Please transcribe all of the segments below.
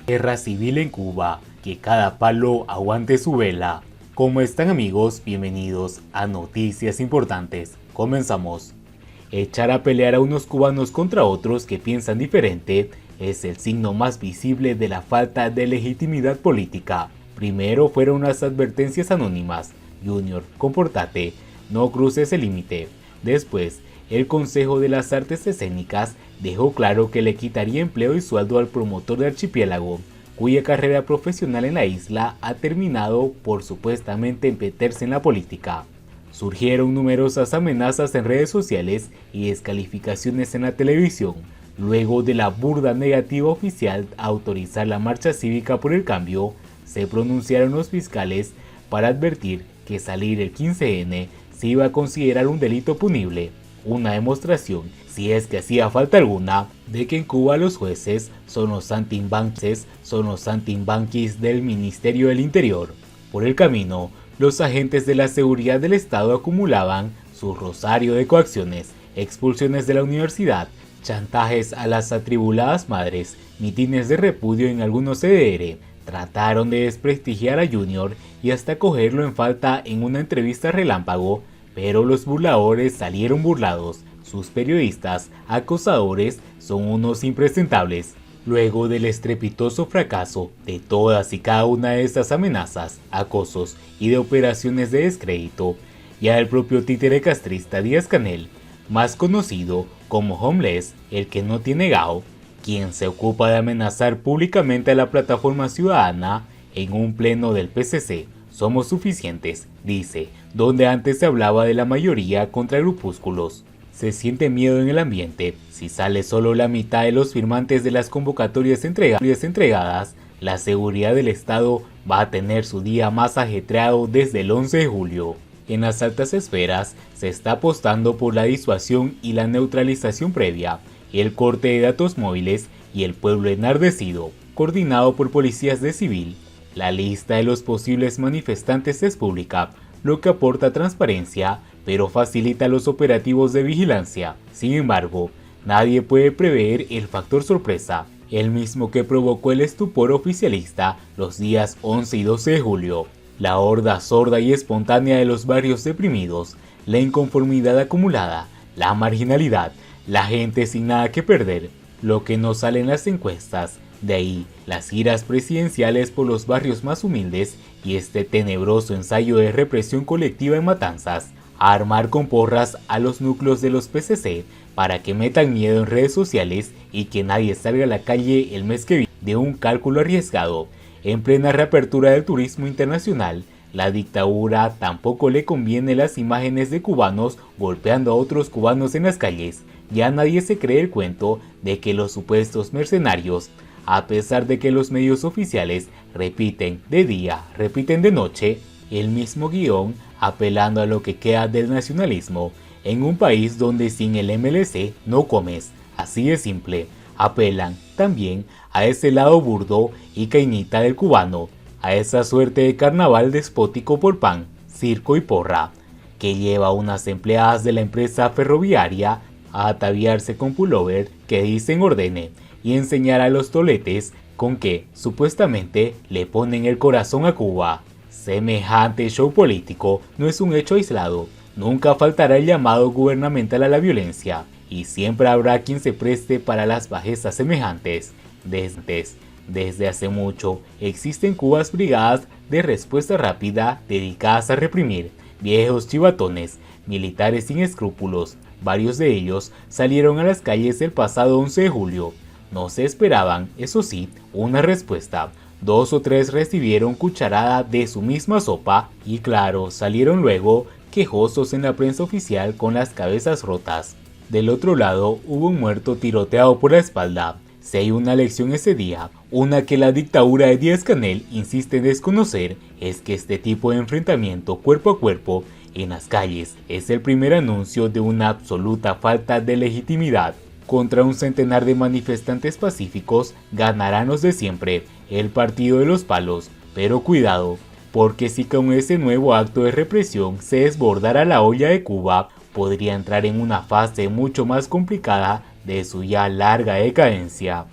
Guerra civil en Cuba, que cada palo aguante su vela. ¿Cómo están, amigos? Bienvenidos a Noticias Importantes. Comenzamos. Echar a pelear a unos cubanos contra otros que piensan diferente es el signo más visible de la falta de legitimidad política. Primero fueron las advertencias anónimas: Junior, compórtate, no cruces el límite. Después, el Consejo de las Artes Escénicas dejó claro que le quitaría empleo y sueldo al promotor de Archipiélago, cuya carrera profesional en la isla ha terminado por supuestamente meterse en la política. Surgieron numerosas amenazas en redes sociales y descalificaciones en la televisión, luego de la burda negativa oficial a autorizar la marcha cívica por el cambio. Se pronunciaron los fiscales para advertir que salir el 15N se iba a considerar un delito punible, una demostración, si es que hacía falta alguna, de que en Cuba los jueces son los saltimbanquis del Ministerio del Interior. Por el camino, los agentes de la seguridad del Estado acumulaban su rosario de coacciones, expulsiones de la universidad, chantajes a las atribuladas madres, mitines de repudio en algunos CDR. Trataron de desprestigiar a Junior y hasta cogerlo en falta en una entrevista relámpago, pero los burladores salieron burlados. Sus periodistas acosadores son unos impresentables. Luego del estrepitoso fracaso de todas y cada una de estas amenazas, acosos y de operaciones de descrédito, ya el propio títere castrista Díaz-Canel, más conocido como Homeless, el que no tiene gao, quien se ocupa de amenazar públicamente a la plataforma ciudadana en un pleno del PCC, somos suficientes, dice, donde antes se hablaba de la mayoría contra grupúsculos. Se siente miedo en el ambiente. Si sale solo la mitad de los firmantes de las convocatorias entregadas, la seguridad del Estado va a tener su día más ajetreado desde el 11 de julio. En las altas esferas se está apostando por la disuasión y la neutralización previa, el corte de datos móviles y el pueblo enardecido, coordinado por policías de civil. La lista de los posibles manifestantes es pública, lo que aporta transparencia, pero facilita los operativos de vigilancia. Sin embargo, nadie puede prever el factor sorpresa, el mismo que provocó el estupor oficialista los días 11 y 12 de julio. La horda sorda y espontánea de los barrios deprimidos, la inconformidad acumulada, la marginalidad, la gente sin nada que perder, lo que no sale en las encuestas. De ahí las giras presidenciales por los barrios más humildes y este tenebroso ensayo de represión colectiva en matanzas, a armar con porras a los núcleos de los PCC para que metan miedo en redes sociales y que nadie salga a la calle el mes que viene. De un cálculo arriesgado, en plena reapertura del turismo internacional, la dictadura tampoco le conviene las imágenes de cubanos golpeando a otros cubanos en las calles. Ya nadie se cree el cuento de que los supuestos mercenarios, a pesar de que los medios oficiales repiten de día, repiten de noche, el mismo guión, apelando a lo que queda del nacionalismo, en un país donde sin el MLC no comes, así de simple, apelan también a ese lado burdo y cainita del cubano, a esa suerte de carnaval despótico por pan, circo y porra, que lleva a unas empleadas de la empresa ferroviaria a ataviarse con pullover que dicen ordene y enseñar a los toletes con que, supuestamente, le ponen el corazón a Cuba. Semejante show político no es un hecho aislado. Nunca faltará el llamado gubernamental a la violencia, y siempre habrá quien se preste para las bajezas semejantes. Desde hace mucho, existen Cubas brigadas de respuesta rápida dedicadas a reprimir viejos chivatones, militares sin escrúpulos. Varios de ellos salieron a las calles el pasado 11 de julio. No se esperaban, eso sí, una respuesta. 2 o 3 recibieron cucharada de su misma sopa y claro, salieron luego quejosos en la prensa oficial con las cabezas rotas. Del otro lado hubo un muerto tiroteado por la espalda. Si hay una lección ese día, una que la dictadura de Díaz-Canel insiste en desconocer, es que este tipo de enfrentamiento cuerpo a cuerpo en las calles es el primer anuncio de una absoluta falta de legitimidad. Contra un centenar de manifestantes pacíficos ganarán los de siempre, el partido de los palos. Pero cuidado, porque si con ese nuevo acto de represión se desbordara la olla de Cuba, podría entrar en una fase mucho más complicada de su ya larga decadencia.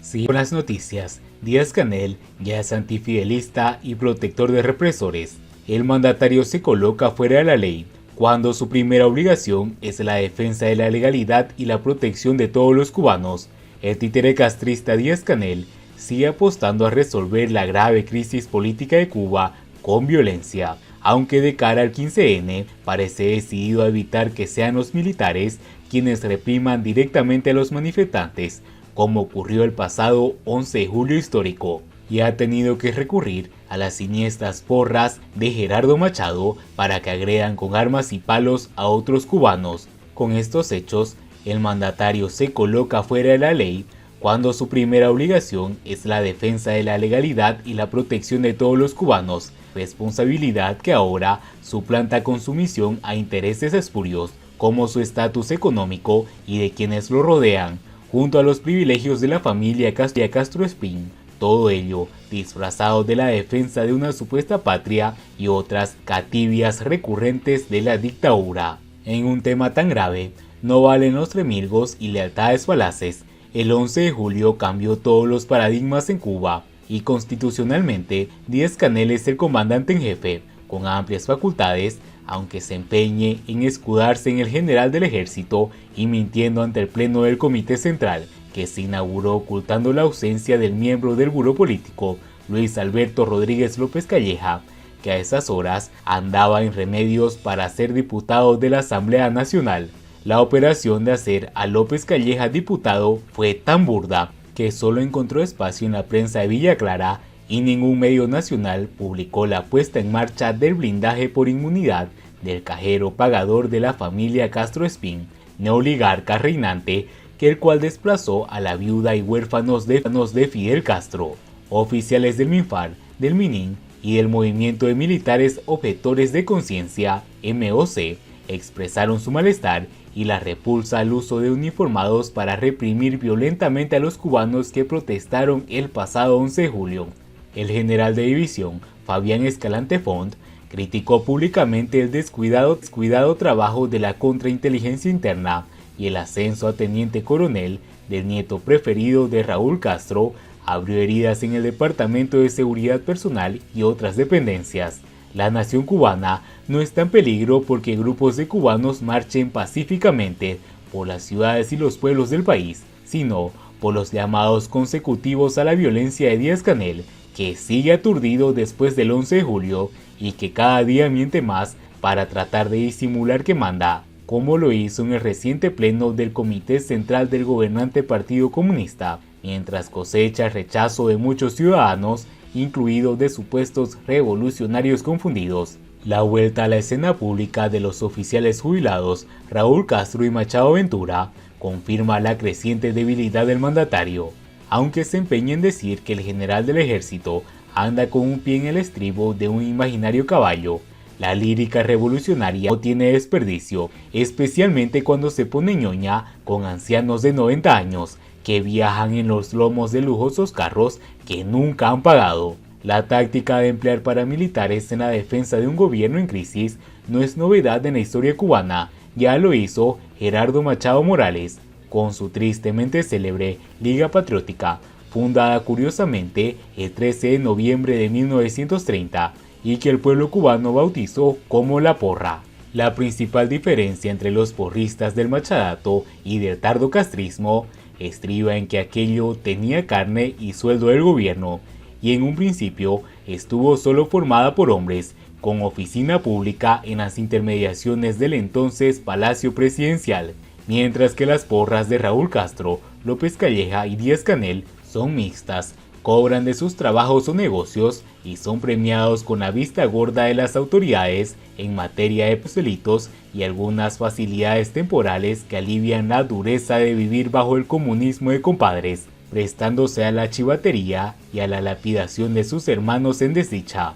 Sigo las noticias. Díaz-Canel ya es antifidelista y protector de represores. El mandatario se coloca fuera de la ley, cuando su primera obligación es la defensa de la legalidad y la protección de todos los cubanos. El títere castrista Díaz-Canel sigue apostando a resolver la grave crisis política de Cuba con violencia, aunque de cara al 15N parece decidido a evitar que sean los militares quienes repriman directamente a los manifestantes, como ocurrió el pasado 11 de julio histórico, y ha tenido que recurrir a las siniestras porras de Gerardo Machado para que agredan con armas y palos a otros cubanos. Con estos hechos, el mandatario se coloca fuera de la ley cuando su primera obligación es la defensa de la legalidad y la protección de todos los cubanos, responsabilidad que ahora suplanta con su misión a intereses espurios como su estatus económico y de quienes lo rodean, junto a los privilegios de la familia Castro Espín, todo ello disfrazado de la defensa de una supuesta patria y otras cativias recurrentes de la dictadura. En un tema tan grave, no valen los remilgos y lealtades falaces. El 11 de julio cambió todos los paradigmas en Cuba y constitucionalmente Díaz-Canel es el comandante en jefe, con amplias facultades, aunque se empeñe en escudarse en el general del ejército y mintiendo ante el pleno del Comité Central, que se inauguró ocultando la ausencia del miembro del buró político, Luis Alberto Rodríguez López Calleja, que a esas horas andaba en Remedios para ser diputado de la Asamblea Nacional. La operación de hacer a López Calleja diputado fue tan burda que solo encontró espacio en la prensa de Villa Clara y ningún medio nacional publicó la puesta en marcha del blindaje por inmunidad del cajero pagador de la familia Castro Espín, neoligarca reinante, que el cual desplazó a la viuda y huérfanos de Fidel Castro. Oficiales del MINFAR, del MININ y del Movimiento de Militares Objetores de Conciencia, MOC, expresaron su malestar y la repulsa al uso de uniformados para reprimir violentamente a los cubanos que protestaron el pasado 11 de julio. El general de división, Fabián Escalante Font, criticó públicamente el descuidado trabajo de la contrainteligencia interna y el ascenso a teniente coronel del nieto preferido de Raúl Castro abrió heridas en el Departamento de Seguridad Personal y otras dependencias. La nación cubana no está en peligro porque grupos de cubanos marchen pacíficamente por las ciudades y los pueblos del país, sino por los llamados consecutivos a la violencia de Díaz-Canel, que sigue aturdido después del 11 de julio y que cada día miente más para tratar de disimular que manda, como lo hizo en el reciente pleno del Comité Central del gobernante Partido Comunista, mientras cosecha el rechazo de muchos ciudadanos, incluidos de supuestos revolucionarios confundidos. La vuelta a la escena pública de los oficiales jubilados Raúl Castro y Machado Ventura confirma la creciente debilidad del mandatario, aunque se empeña en decir que el general del ejército anda con un pie en el estribo de un imaginario caballo. La lírica revolucionaria no tiene desperdicio, especialmente cuando se pone ñoña con ancianos de 90 años que viajan en los lomos de lujosos carros que nunca han pagado. La táctica de emplear paramilitares en la defensa de un gobierno en crisis no es novedad en la historia cubana, ya lo hizo Gerardo Machado Morales con su tristemente célebre Liga Patriótica, fundada curiosamente el 13 de noviembre de 1930 y que el pueblo cubano bautizó como La Porra. La principal diferencia entre los porristas del machadato y del tardocastrismo estriba en que aquello tenía carne y sueldo del gobierno, y en un principio estuvo solo formada por hombres, con oficina pública en las intermediaciones del entonces Palacio Presidencial, mientras que las porras de Raúl Castro, López Calleja y Díaz-Canel son mixtas, cobran de sus trabajos o negocios y son premiados con la vista gorda de las autoridades en materia de delitos y algunas facilidades temporales que alivian la dureza de vivir bajo el comunismo de compadres, prestándose a la chivatería y a la lapidación de sus hermanos en desdicha.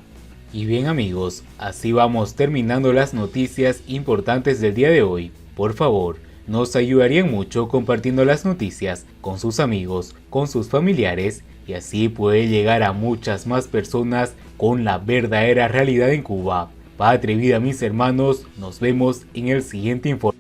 Y bien amigos, así vamos terminando las noticias importantes del día de hoy. Por favor, nos ayudarían mucho compartiendo las noticias con sus amigos, con sus familiares, y así puede llegar a muchas más personas con la verdadera realidad en Cuba. Patria y vida mis hermanos, nos vemos en el siguiente informe.